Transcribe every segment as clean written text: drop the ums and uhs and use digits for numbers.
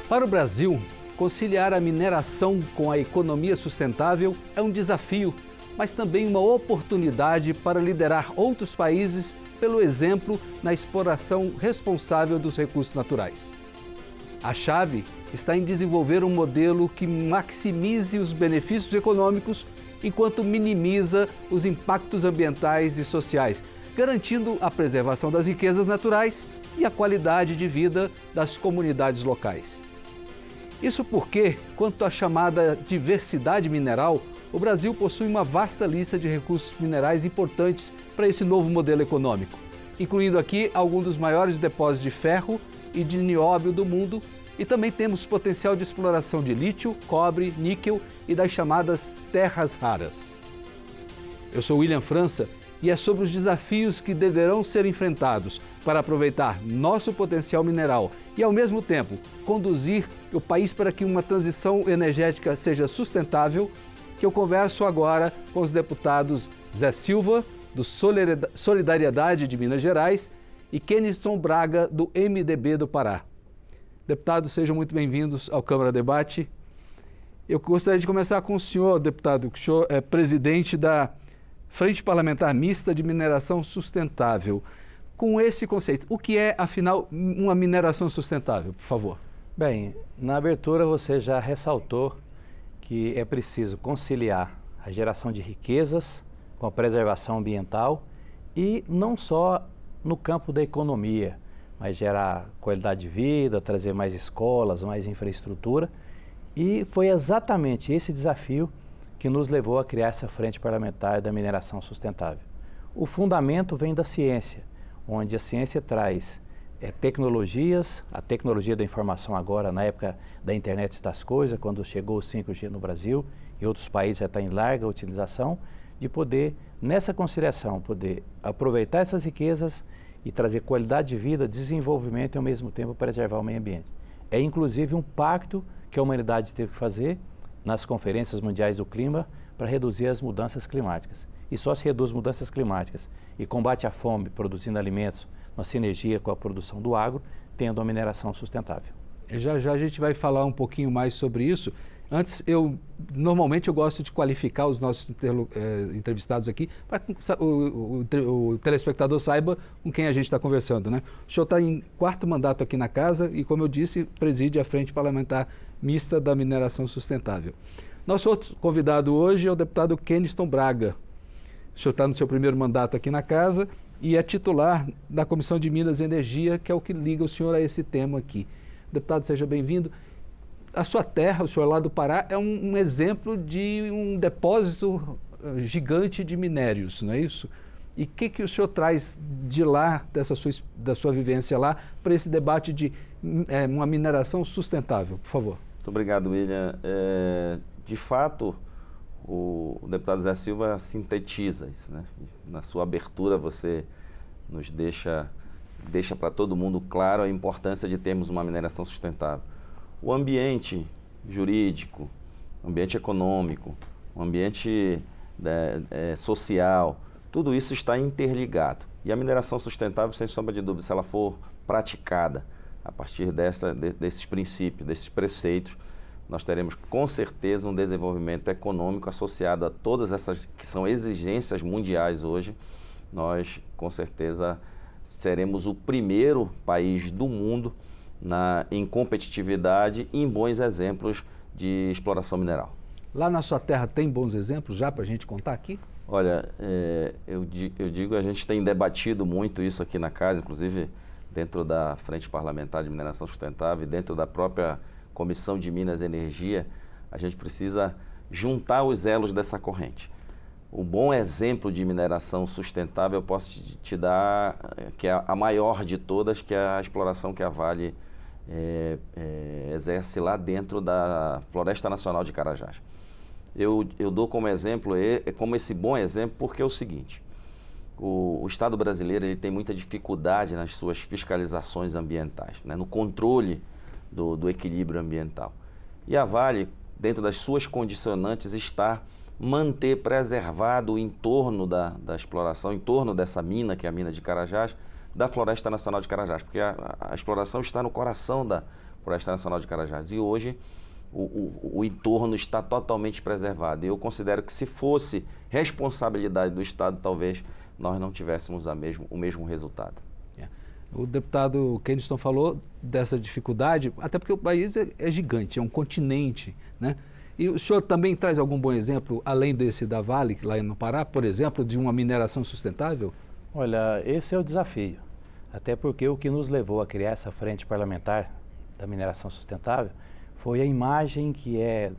Para o Brasil, conciliar a mineração com a economia sustentável é um desafio, mas também uma oportunidade para liderar outros países pelo exemplo na exploração responsável dos recursos naturais. A chave está em desenvolver um modelo que maximize os benefícios econômicos enquanto minimiza os impactos ambientais e sociais, garantindo a preservação das riquezas naturais e a qualidade de vida das comunidades locais. Isso porque, quanto à chamada diversidade mineral, o Brasil possui uma vasta lista de recursos minerais importantes para esse novo modelo econômico, incluindo aqui alguns dos maiores depósitos de ferro e de nióbio do mundo, e também temos potencial de exploração de lítio, cobre, níquel e das chamadas terras raras. Eu sou William França e é sobre os desafios que deverão ser enfrentados para aproveitar nosso potencial mineral e, ao mesmo tempo, conduzir o país para que uma transição energética seja sustentável, que eu converso agora com os deputados Zé Silva, do Solidariedade de Minas Gerais, e Keniston Braga, do MDB do Pará. Deputados, sejam muito bem-vindos ao Câmara Debate. Eu gostaria de começar com o senhor, deputado, que o senhor é presidente da Frente Parlamentar Mista de Mineração Sustentável. Com esse conceito, o que é, afinal, uma mineração sustentável, por favor? Bem, na abertura você já ressaltou que é preciso conciliar a geração de riquezas com a preservação ambiental e não só no campo da economia, mas gerar qualidade de vida, trazer mais escolas, mais infraestrutura. E foi exatamente esse desafio que nos levou a criar essa Frente Parlamentar da Mineração Sustentável. O fundamento vem da ciência, onde a ciência traz tecnologias, a tecnologia da informação agora, na época da internet das coisas, quando chegou o 5G no Brasil e outros países já estão em larga utilização, de poder, nessa conciliação, poder aproveitar essas riquezas e trazer qualidade de vida, desenvolvimento e, ao mesmo tempo, preservar o meio ambiente. É, inclusive, um pacto que a humanidade teve que fazer nas conferências mundiais do clima para reduzir as mudanças climáticas. E só se reduz mudanças climáticas e combate a fome produzindo alimentos, uma sinergia com a produção do agro, tendo a mineração sustentável. Já já a gente vai falar um pouquinho mais sobre isso. Antes, normalmente eu gosto de qualificar os nossos entrevistados aqui para que o telespectador saiba com quem a gente está conversando, né? O senhor está em 4º mandato aqui na casa e, como eu disse, preside a Frente Parlamentar Mista da Mineração Sustentável. Nosso outro convidado hoje é o deputado Keniston Braga. O senhor está no seu 1º mandato aqui na casa e é titular da Comissão de Minas e Energia, que é o que liga o senhor a esse tema aqui. Deputado, seja bem-vindo. A sua terra, o senhor lá do Pará, é um exemplo de um depósito gigante de minérios, não é isso? E o que o senhor traz de lá, da sua vivência lá, para esse debate de uma mineração sustentável, por favor? Muito obrigado, William. De fato, o deputado Zé Silva sintetiza isso, né? Na sua abertura você nos deixa para todo mundo claro a importância de termos uma mineração sustentável. O ambiente jurídico, o ambiente econômico, o ambiente social, tudo isso está interligado. E a mineração sustentável, sem sombra de dúvida, se ela for praticada a partir desses princípios, desses preceitos, nós teremos com certeza um desenvolvimento econômico associado a todas essas que são exigências mundiais hoje. Nós, com certeza, seremos o primeiro país do mundo em competitividade e em bons exemplos de exploração mineral. Lá na sua terra tem bons exemplos já para a gente contar aqui? Olha, eu digo, a gente tem debatido muito isso aqui na casa, inclusive dentro da Frente Parlamentar de Mineração Sustentável e dentro da própria Comissão de Minas e Energia, a gente precisa juntar os elos dessa corrente. O bom exemplo de mineração sustentável eu posso te dar, que é a maior de todas, que é a exploração que a Vale exerce lá dentro da Floresta Nacional de Carajás. Eu dou como exemplo, como esse bom exemplo, porque é o seguinte: o Estado brasileiro ele tem muita dificuldade nas suas fiscalizações ambientais, né, no controle do equilíbrio ambiental. E a Vale, dentro das suas condicionantes, está manter preservado o entorno da exploração, em torno dessa mina, que é a mina de Carajás, da Floresta Nacional de Carajás, porque a exploração está no coração Floresta Nacional de Carajás. E hoje o entorno está totalmente preservado. E eu considero que, se fosse responsabilidade do Estado, talvez nós não tivéssemos o mesmo resultado. O deputado Keniston falou dessa dificuldade, até porque o país é gigante, é um continente, né? E o senhor também traz algum bom exemplo, além desse da Vale, lá no Pará, por exemplo, de uma mineração sustentável? Olha, esse é o desafio. Até porque o que nos levou a criar essa frente parlamentar da mineração sustentável foi a imagem que é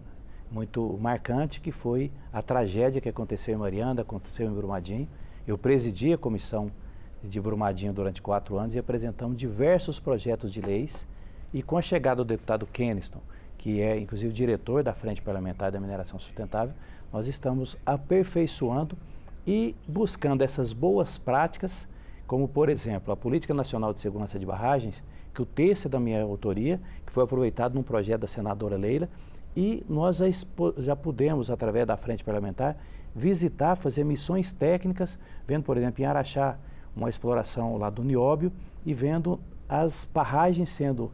muito marcante, que foi a tragédia que aconteceu em Mariana, aconteceu em Brumadinho. Eu presidi a comissão de Brumadinho durante 4 anos e apresentamos diversos projetos de leis. E com a chegada do deputado Keniston, que é inclusive o diretor da Frente Parlamentar da Mineração Sustentável, nós estamos aperfeiçoando e buscando essas boas práticas, como, por exemplo, a Política Nacional de Segurança de Barragens, que o texto é da minha autoria, que foi aproveitado num projeto da senadora Leila, e nós já pudemos, através da Frente Parlamentar, visitar, fazer missões técnicas, vendo, por exemplo, em Araxá, uma exploração lá do nióbio, e vendo as barragens sendo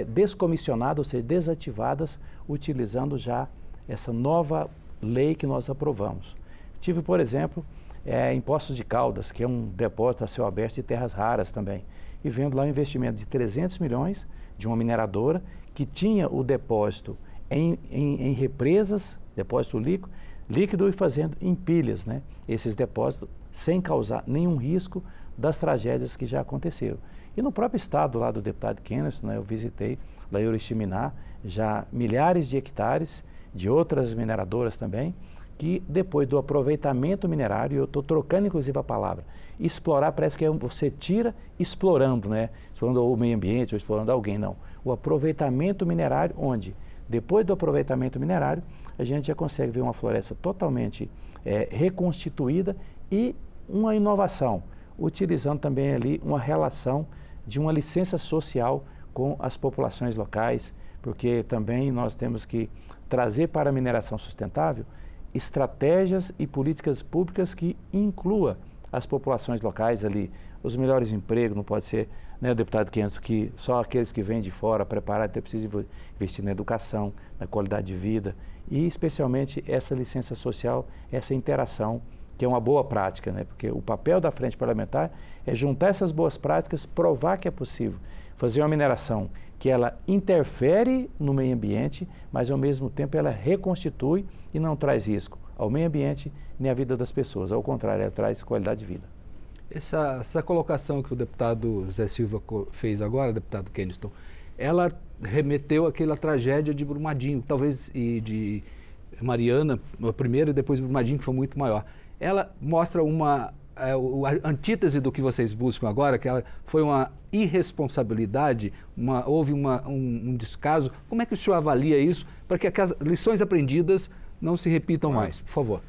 descomissionadas, ou seja, desativadas, utilizando já essa nova lei que nós aprovamos. Tive, por exemplo, em Poços de Caldas, que é um depósito a céu aberto de terras raras também, e vendo lá um investimento de 300 milhões de uma mineradora que tinha o depósito em represas, depósito líquido e fazendo em pilhas, né, esses depósitos sem causar nenhum risco das tragédias que já aconteceram. E no próprio estado lá do deputado Keniston, né, eu visitei lá em Oriximiná já milhares de hectares de outras mineradoras também, que depois do aproveitamento minerário, eu estou trocando inclusive a palavra, explorar parece que você tira explorando, né? Explorando o meio ambiente ou explorando alguém, não. O aproveitamento minerário, onde depois do aproveitamento minerário, a gente já consegue ver uma floresta totalmente reconstituída e uma inovação, utilizando também ali uma relação de uma licença social com as populações locais, porque também nós temos que trazer para a mineração sustentável estratégias e políticas públicas que inclua as populações locais ali, os melhores empregos, não pode ser, né, deputado Keniston, que só aqueles que vêm de fora preparados, então precisa investir na educação, na qualidade de vida e especialmente essa licença social, essa interação, que é uma boa prática, né? Porque o papel da Frente Parlamentar é juntar essas boas práticas, provar que é possível fazer uma mineração que ela interfere no meio ambiente, mas ao mesmo tempo ela reconstitui e não traz risco ao meio ambiente nem à vida das pessoas. Ao contrário, ela traz qualidade de vida. Essa colocação que o deputado Zé Silva fez agora, deputado Keniston, ela remeteu àquela tragédia de Brumadinho, talvez, e de Mariana, primeiro, e depois Brumadinho, que foi muito maior. Ela mostra a antítese do que vocês buscam agora, que ela foi uma irresponsabilidade, houve um descaso. Como é que o senhor avalia isso para que as lições aprendidas não se repitam mais? Por favor.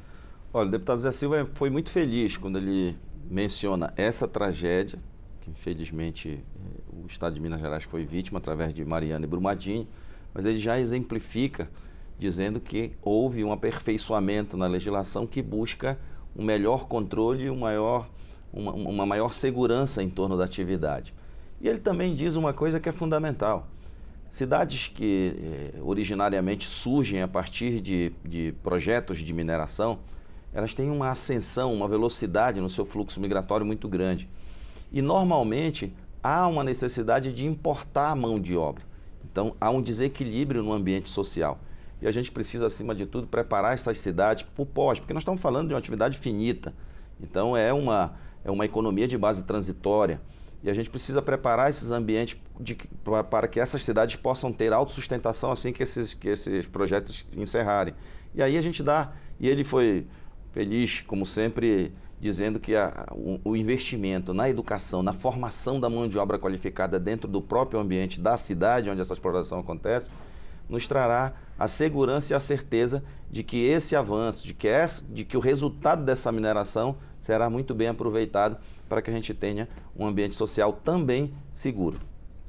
Olha, o deputado Zé Silva foi muito feliz quando ele menciona essa tragédia, que infelizmente o estado de Minas Gerais foi vítima através de Mariana e Brumadinho, mas ele já exemplifica dizendo que houve um aperfeiçoamento na legislação que busca um melhor controle e uma maior segurança em torno da atividade. E ele também diz uma coisa que é fundamental. Cidades que originariamente surgem a partir de projetos de mineração, elas têm uma ascensão, uma velocidade no seu fluxo migratório muito grande. E normalmente há uma necessidade de importar a mão de obra. Então há um desequilíbrio no ambiente social. E a gente precisa, acima de tudo, preparar essas cidades para o pós, porque nós estamos falando de uma atividade finita. Então é uma economia de base transitória. E a gente precisa preparar esses ambientes para que essas cidades possam ter autossustentação assim que esses projetos encerrarem. E aí a gente dá... E ele foi feliz, como sempre, dizendo que o investimento na educação, na formação da mão de obra qualificada dentro do próprio ambiente da cidade onde essa exploração acontece, nos trará a segurança e a certeza de que esse avanço, de que o resultado dessa mineração será muito bem aproveitado para que a gente tenha um ambiente social também seguro.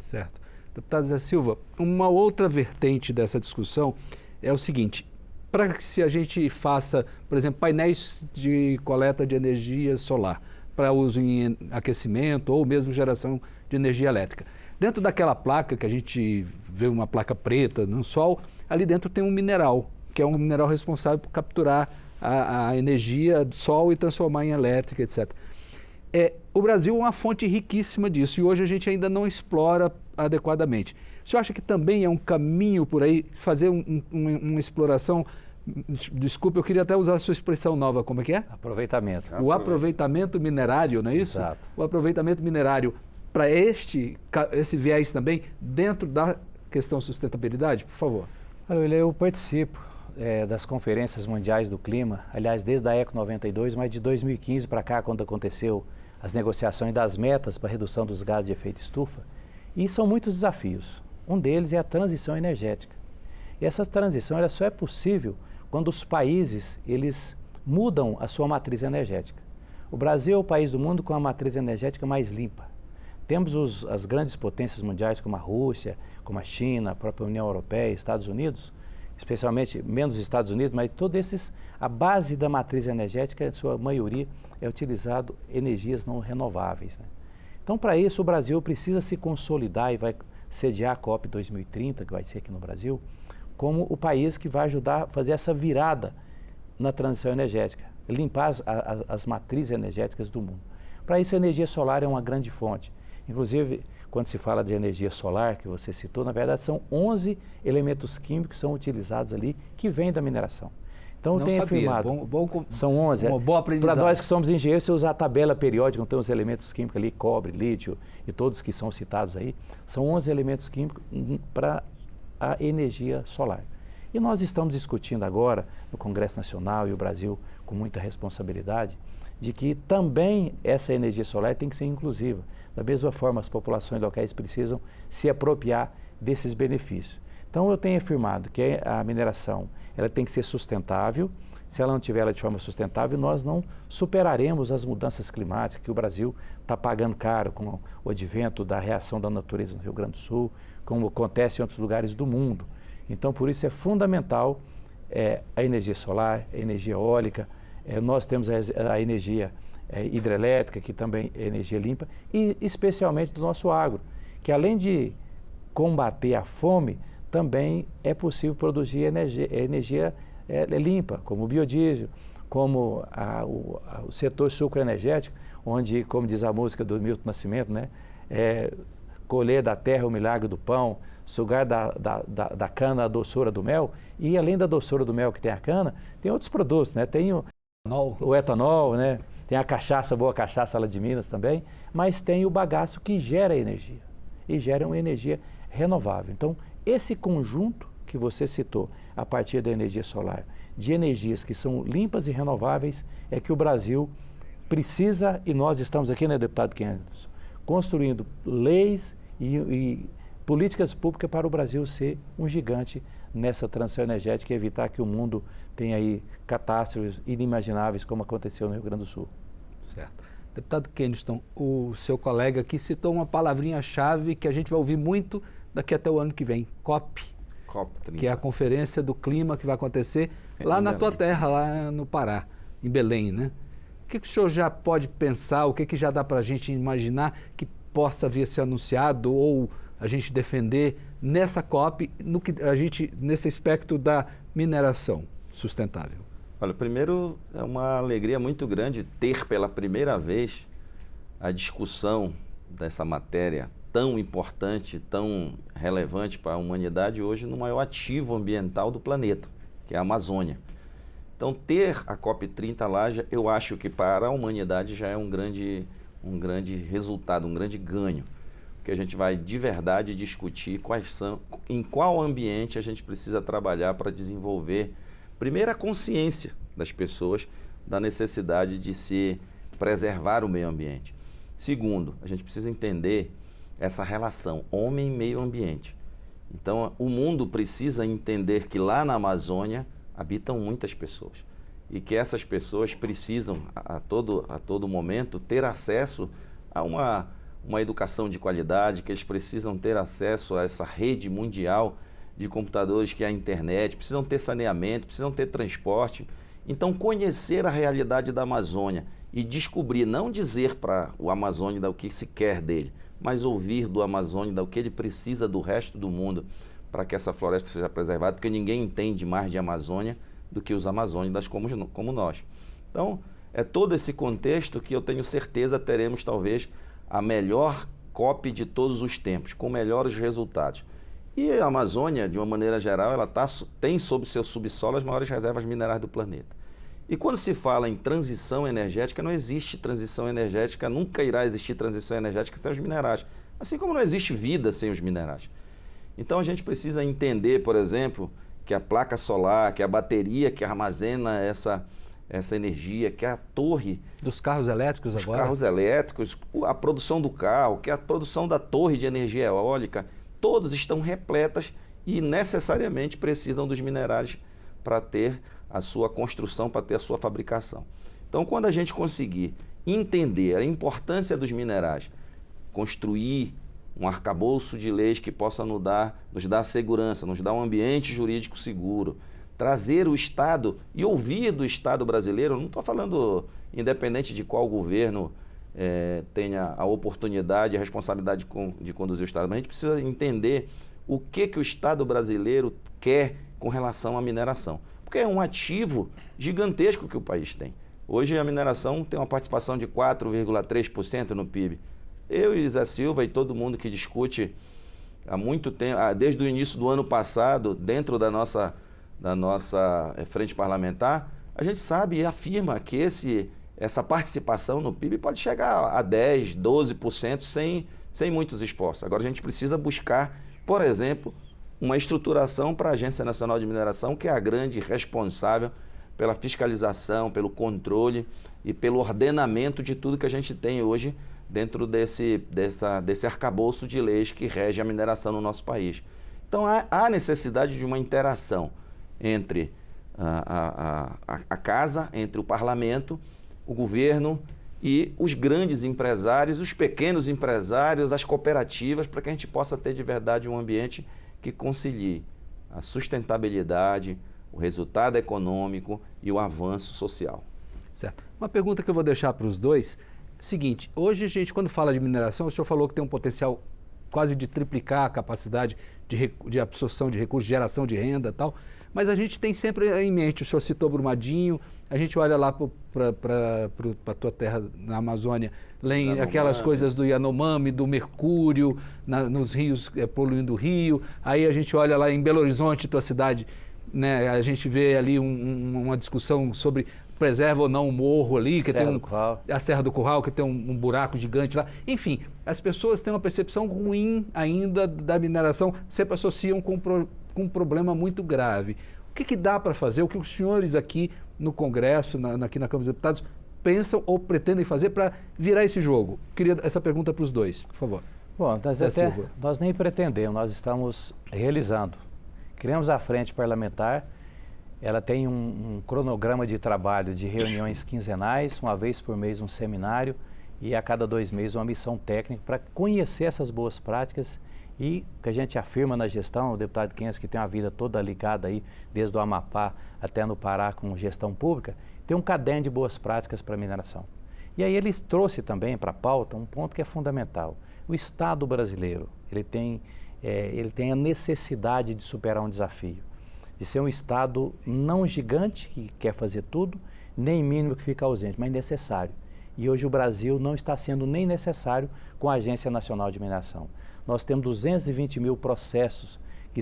Certo. Deputado Zé Silva, uma outra vertente dessa discussão é o seguinte: para que se a gente faça, por exemplo, painéis de coleta de energia solar para uso em aquecimento ou mesmo geração de energia elétrica, Dentro daquela placa que a gente vê uma placa preta no sol, ali dentro tem um mineral, que é um mineral responsável por capturar a energia do sol e transformar em elétrica, etc. O Brasil é uma fonte riquíssima disso e hoje a gente ainda não explora adequadamente. O senhor acha que também é um caminho por aí fazer uma exploração? Desculpe, eu queria até usar a sua expressão nova, como é que é? Aproveitamento. O aproveitamento minerário, não é isso? Exato. O aproveitamento minerário para esse viés também dentro da questão sustentabilidade, por favor. Olha, eu participo das conferências mundiais do clima, aliás, desde a ECO 92, mas de 2015 para cá, quando aconteceu as negociações das metas para redução dos gases de efeito estufa, e são muitos desafios. Um deles é a transição energética. E essa transição ela só é possível quando os países eles mudam a sua matriz energética. O Brasil é o país do mundo com a matriz energética mais limpa. Temos as grandes potências mundiais como a Rússia, como a China, a própria União Europeia, Estados Unidos, especialmente menos os Estados Unidos, mas todos esses, a base da matriz energética, em sua maioria, é utilizado energias não renováveis, né? Então, para isso, o Brasil precisa se consolidar e vai sediar a COP 2030, que vai ser aqui no Brasil, como o país que vai ajudar a fazer essa virada na transição energética, limpar as matrizes energéticas do mundo. Para isso, a energia solar é uma grande fonte. Inclusive, quando se fala de energia solar, que você citou, na verdade são 11 elementos químicos que são utilizados ali, que vêm da mineração. Então, eu tenho afirmado, são 11. Uma boa aprendizagem. Para nós que somos engenheiros, se usar a tabela periódica, tem os elementos químicos ali, cobre, lítio e todos que são citados aí, são 11 elementos químicos para a energia solar. E nós estamos discutindo agora, no Congresso Nacional e o Brasil com muita responsabilidade, de que também essa energia solar tem que ser inclusiva. Da mesma forma, as populações locais precisam se apropriar desses benefícios. Então, eu tenho afirmado que a mineração ela tem que ser sustentável. Se ela não tiver ela de forma sustentável, nós não superaremos as mudanças climáticas que o Brasil está pagando caro com o advento da reação da natureza no Rio Grande do Sul, como acontece em outros lugares do mundo. Então, por isso é fundamental a energia solar, a energia eólica, nós temos a energia hidrelétrica, que também é energia limpa, e especialmente do nosso agro, que além de combater a fome, também é possível produzir energia limpa, como o biodiesel, como o setor sucroenergético, onde, como diz a música do Milton Nascimento, né, colher da terra o milagre do pão, sugar da cana a doçura do mel, e além da doçura do mel que tem a cana, tem outros produtos, né? Tem o etanol, né? Tem a cachaça, boa cachaça lá de Minas também, mas tem o bagaço que gera energia, e gera uma energia renovável. Então, esse conjunto que você citou, a partir da energia solar, de energias que são limpas e renováveis, é que o Brasil precisa, e nós estamos aqui, né, deputado Kennedy, construindo leis e políticas públicas para o Brasil ser um gigante nessa transição energética e evitar que o mundo tenha aí catástrofes inimagináveis como aconteceu no Rio Grande do Sul. Certo. Deputado Keniston, o seu colega aqui citou uma palavrinha-chave que a gente vai ouvir muito daqui até o ano que vem, COP 30. Que é a conferência do clima que vai acontecer lá na tua terra, lá no Pará, em Belém, né? O que o senhor já pode pensar, o que já dá para a gente imaginar que possa vir a ser anunciado ou a gente defender nessa COP, nesse aspecto da mineração sustentável? Olha, primeiro é uma alegria muito grande ter pela primeira vez a discussão dessa matéria tão importante, tão relevante para a humanidade hoje no maior ativo ambiental do planeta, que é a Amazônia. Então, ter a COP30 lá, eu acho que para a humanidade já é um grande resultado, um grande ganho, porque a gente vai de verdade discutir em qual ambiente a gente precisa trabalhar para desenvolver, primeiro, a consciência das pessoas da necessidade de se preservar o meio ambiente. Segundo, a gente precisa entender essa relação homem-meio ambiente. Então, o mundo precisa entender que lá na Amazônia habitam muitas pessoas e que essas pessoas precisam, a todo momento, ter acesso a uma educação de qualidade, que eles precisam ter acesso a essa rede mundial de computadores que é a internet, precisam ter saneamento, precisam ter transporte. Então, conhecer a realidade da Amazônia e descobrir, não dizer para o amazônida o que se quer dele, mas ouvir do Amazônia, do que ele precisa do resto do mundo para que essa floresta seja preservada, porque ninguém entende mais de Amazônia do que os amazônicos como nós. Então, é todo esse contexto que eu tenho certeza teremos talvez a melhor COP de todos os tempos, com melhores resultados. E a Amazônia, de uma maneira geral, ela tem sob seu subsolo as maiores reservas minerais do planeta. E quando se fala em transição energética, não existe transição energética, nunca irá existir transição energética sem os minerais, assim como não existe vida sem os minerais. Então a gente precisa entender, por exemplo, que a placa solar, que a bateria que armazena essa energia, que a torre... Dos carros elétricos agora? Os carros elétricos, a produção do carro, que a produção da torre de energia eólica, todos estão repletas e necessariamente precisam dos minerais para ter a sua construção, para ter a sua fabricação. Então, quando a gente conseguir entender a importância dos minerais, construir um arcabouço de leis que possa nos dar segurança, nos dar um ambiente jurídico seguro, trazer o Estado e ouvir do Estado brasileiro, não estou falando independente de qual governo tenha a oportunidade e a responsabilidade de conduzir o Estado, mas a gente precisa entender o que o Estado brasileiro quer com relação à mineração, porque é um ativo gigantesco que o país tem. Hoje a mineração tem uma participação de 4,3% no PIB. Eu e Zé Silva e todo mundo que discute há muito tempo, desde o início do ano passado, dentro da nossa frente parlamentar, a gente sabe e afirma que essa participação no PIB pode chegar a 10%, 12% sem muitos esforços. Agora a gente precisa buscar, por exemplo, uma estruturação para a Agência Nacional de Mineração, que é a grande responsável pela fiscalização, pelo controle e pelo ordenamento de tudo que a gente tem hoje dentro desse arcabouço de leis que rege a mineração no nosso país. Então há necessidade de uma interação entre a Casa, entre o Parlamento, o governo e os grandes empresários, os pequenos empresários, as cooperativas, para que a gente possa ter de verdade um ambiente que concilie a sustentabilidade, o resultado econômico e o avanço social. Certo. Uma pergunta que eu vou deixar para os dois. Seguinte, hoje a gente, quando fala de mineração, o senhor falou que tem um potencial quase de triplicar a capacidade de absorção de recursos, geração de renda e tal, mas a gente tem sempre em mente, o senhor citou Brumadinho, a gente olha lá para a tua terra na Amazônia, aquelas coisas do Yanomami, do mercúrio, nos rios, poluindo o rio, aí a gente olha lá em Belo Horizonte, tua cidade, né, a gente vê ali uma discussão sobre preserva ou não o morro ali, que tem a Serra do Curral, que tem um buraco gigante lá. Enfim, as pessoas têm uma percepção ruim ainda da mineração, sempre associam com um problema muito grave. O que dá para fazer, o que os senhores aqui no Congresso, aqui na Câmara dos Deputados, pensam ou pretendem fazer para virar esse jogo? Queria essa pergunta para os dois, por favor. Bom, nós nem pretendemos, nós estamos realizando. Criamos a frente parlamentar. Ela tem um cronograma de trabalho de reuniões quinzenais, uma vez por mês um seminário e a cada 2 meses uma missão técnica para conhecer essas boas práticas e que a gente afirma na gestão, o deputado Kenzo, que tem uma vida toda ligada aí, desde o Amapá até no Pará com gestão pública, tem um caderno de boas práticas para a mineração. E aí ele trouxe também para a pauta um ponto que é fundamental. O Estado brasileiro, ele tem a necessidade de superar um desafio, de ser um Estado não gigante, que quer fazer tudo, nem mínimo que fica ausente, mas necessário. E hoje o Brasil não está sendo nem necessário com a Agência Nacional de Mineração. Nós temos 220 mil processos que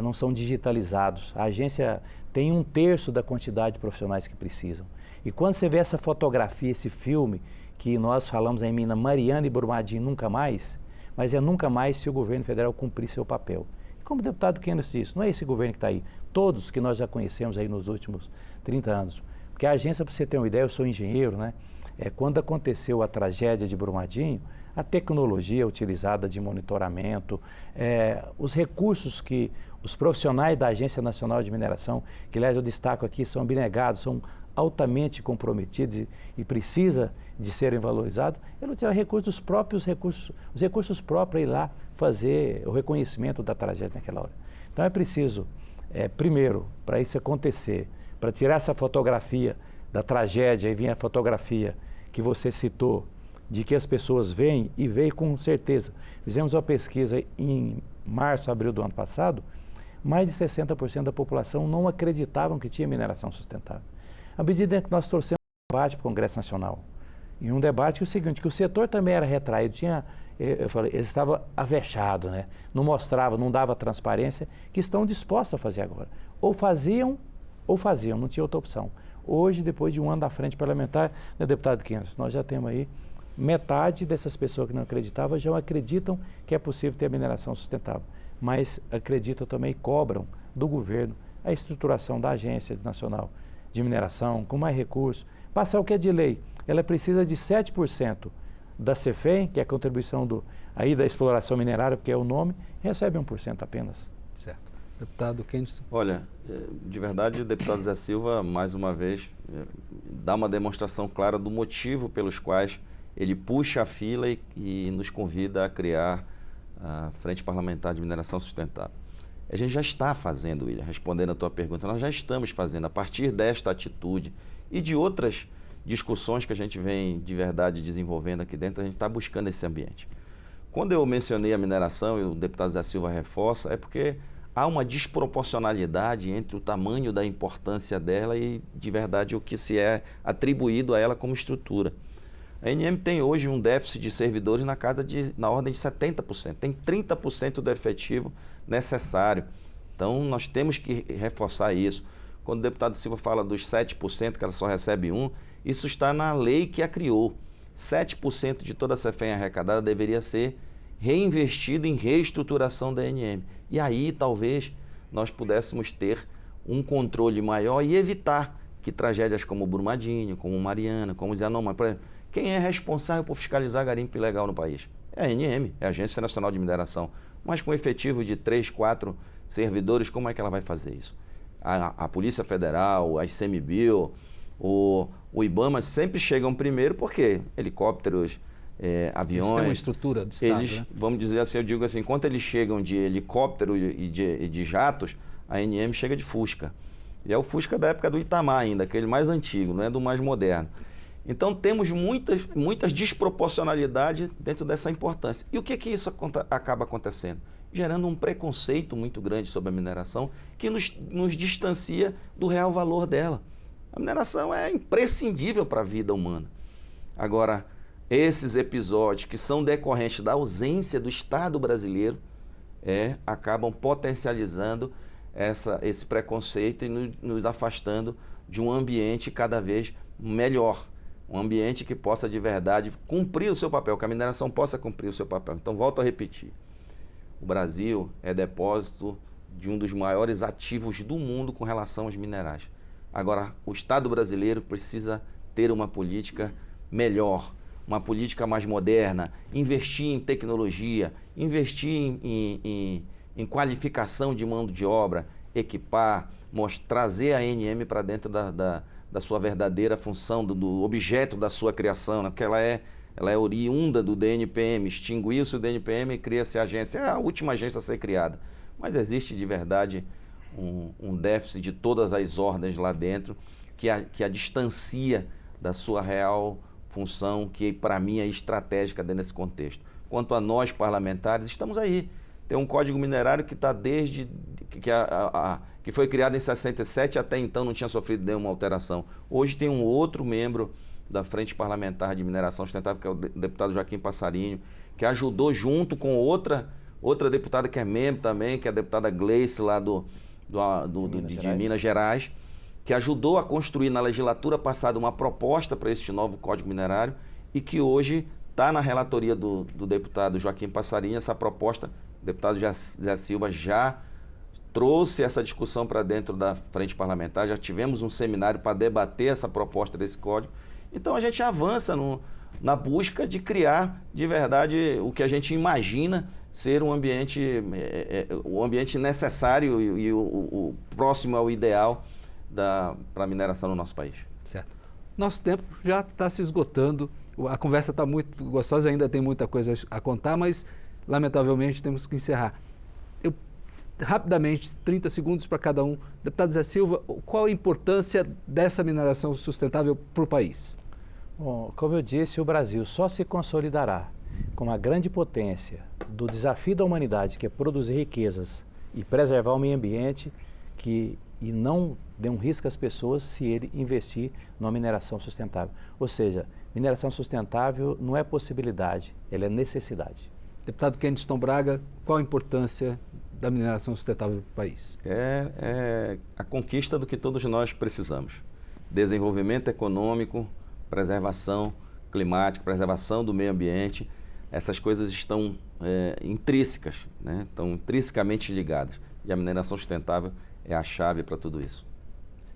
não são digitalizados. A agência tem 1/3 da quantidade de profissionais que precisam. E quando você vê essa fotografia, esse filme, que nós falamos em Minas, Mariana e Brumadinho nunca mais, mas é nunca mais se o governo federal cumprir seu papel. Como o deputado Kenzo disse, não é esse governo que está aí, todos que nós já conhecemos aí nos últimos 30 anos. Porque a agência, para você ter uma ideia, eu sou engenheiro, né? Quando aconteceu a tragédia de Brumadinho, a tecnologia utilizada de monitoramento, os recursos que os profissionais da Agência Nacional de Mineração, que aliás eu destaco aqui, são abnegados, são altamente comprometidos e precisa de serem valorizados, ele utiliza recursos próprios, os recursos próprios ir lá fazer o reconhecimento da tragédia naquela hora. Então é preciso, primeiro, para isso acontecer, para tirar essa fotografia da tragédia, aí vem a fotografia que você citou, de que as pessoas veem e veem com certeza. Fizemos uma pesquisa em março, abril do ano passado, mais de 60% da população não acreditavam que tinha mineração sustentável. À medida que nós trouxemos um debate para o Congresso Nacional, e um debate que é o seguinte, que o setor também era retraído, eu falei, ele estava avexado, né? Não mostrava, não dava transparência, que estão dispostos a fazer agora. Ou faziam, não tinha outra opção. Hoje, depois de um ano da frente parlamentar, né, deputado Keynes, nós já temos aí metade dessas pessoas que não acreditavam já acreditam que é possível ter a mineração sustentável, mas acreditam também e cobram do governo a estruturação da Agência Nacional de Mineração, com mais recursos. Passar o que é de lei, ela precisa de 7% da CEFEM, que é a contribuição aí da exploração minerária, porque é o nome, recebe 1% apenas. Certo. Deputado Keynes. Olha, de verdade, o deputado Zé Silva, mais uma vez, dá uma demonstração clara do motivo pelos quais ele puxa a fila e nos convida a criar a Frente Parlamentar de Mineração Sustentável. A gente já está fazendo, William, respondendo a tua pergunta, nós já estamos fazendo, a partir desta atitude e de outras discussões que a gente vem de verdade desenvolvendo aqui dentro, a gente está buscando esse ambiente. Quando eu mencionei a mineração, e o deputado Zé Silva reforça, é porque há uma desproporcionalidade entre o tamanho da importância dela e, de verdade, o que se é atribuído a ela como estrutura. A ANM tem hoje um déficit de servidores na ordem de 70%, tem 30% do efetivo necessário. Então, nós temos que reforçar isso. Quando o deputado Silva fala dos 7%, que ela só recebe 1%, isso está na lei que a criou. 7% de toda a CEFEM arrecadada deveria ser reinvestido em reestruturação da ANM. E aí, talvez, nós pudéssemos ter um controle maior e evitar que tragédias como Brumadinho, como Mariana, como Zianomar, por exemplo, quem é responsável por fiscalizar garimpo ilegal no país? É a ANM, é a Agência Nacional de Mineração. Mas com efetivo de 3, 4 servidores, como é que ela vai fazer isso? A Polícia Federal, a ICMBio, o IBAMA sempre chegam primeiro porque helicópteros, aviões... Eles têm uma estrutura de Estado, né? Vamos dizer assim, eu digo assim, enquanto eles chegam de helicóptero e de jatos, a ANM chega de Fusca. E é o Fusca da época do Itamar ainda, aquele mais antigo, não é do mais moderno. Então, temos muitas desproporcionalidades dentro dessa importância. E o que isso acaba acontecendo? Gerando um preconceito muito grande sobre a mineração que nos distancia do real valor dela. A mineração é imprescindível para a vida humana. Agora, esses episódios que são decorrentes da ausência do Estado brasileiro acabam potencializando esse preconceito e nos afastando de um ambiente cada vez melhor. Um ambiente que possa de verdade cumprir o seu papel, que a mineração possa cumprir o seu papel. Então, volto a repetir, o Brasil é depósito de um dos maiores ativos do mundo com relação aos minerais. Agora, o Estado brasileiro precisa ter uma política melhor, uma política mais moderna, investir em tecnologia, investir em qualificação de mão de obra, equipar, trazer a ANM para dentro da sua verdadeira função, do objeto da sua criação, né? Porque ela é oriunda do DNPM, extinguiu-se o DNPM e cria-se a agência, é a última agência a ser criada. Mas existe de verdade um déficit de todas as ordens lá dentro que a distancia da sua real função, que para mim é estratégica dentro desse contexto. Quanto a nós parlamentares, estamos aí. Tem um código minerário que está desde que foi criado em 67, até então não tinha sofrido nenhuma alteração. Hoje tem um outro membro da Frente Parlamentar de Mineração Sustentável, que é o deputado Joaquim Passarinho, que ajudou junto com outra deputada que é membro também, que é a deputada Gleice lá de Minas Gerais, que ajudou a construir na legislatura passada uma proposta para este novo Código Minerário e que hoje está na relatoria do deputado Joaquim Passarinho. Essa proposta, o deputado Zé Silva já trouxe essa discussão para dentro da Frente Parlamentar, já tivemos um seminário para debater essa proposta desse código. Então a gente avança na busca de criar de verdade o que a gente imagina ser um ambiente, o ambiente necessário e o próximo ao ideal para a mineração no nosso país. Certo. Nosso tempo já está se esgotando, a conversa está muito gostosa, ainda tem muita coisa a contar, mas lamentavelmente temos que encerrar. Rapidamente, 30 segundos para cada um. Deputado Zé Silva, qual a importância dessa mineração sustentável para o país? Bom, como eu disse, o Brasil só se consolidará como uma grande potência do desafio da humanidade, que é produzir riquezas e preservar o meio ambiente, e não dê um risco às pessoas se ele investir numa mineração sustentável. Ou seja, mineração sustentável não é possibilidade, ela é necessidade. Deputado Keniston Braga, qual a importância da mineração sustentável para o país? É a conquista do que todos nós precisamos. Desenvolvimento econômico, preservação climática, preservação do meio ambiente. Essas coisas estão intrínsecas, né? Estão intrinsecamente ligadas. E a mineração sustentável é a chave para tudo isso.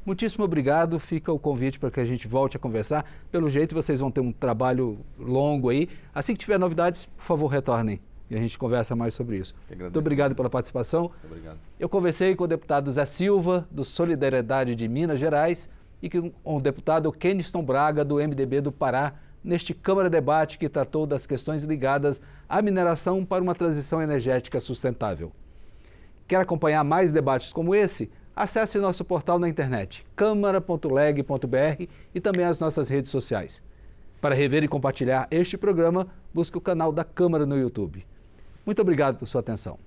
Muitíssimo obrigado. Fica o convite para que a gente volte a conversar. Pelo jeito, vocês vão ter um trabalho longo aí. Assim que tiver novidades, por favor, retornem e a gente conversa mais sobre isso. Muito obrigado pela participação. Muito obrigado. Eu conversei com o deputado Zé Silva, do Solidariedade de Minas Gerais, e com o deputado Keniston Braga, do MDB do Pará, neste Câmara Debate que tratou das questões ligadas à mineração para uma transição energética sustentável. Quer acompanhar mais debates como esse? Acesse nosso portal na internet, câmara.leg.br, e também as nossas redes sociais. Para rever e compartilhar este programa, busque o canal da Câmara no YouTube. Muito obrigado por sua atenção.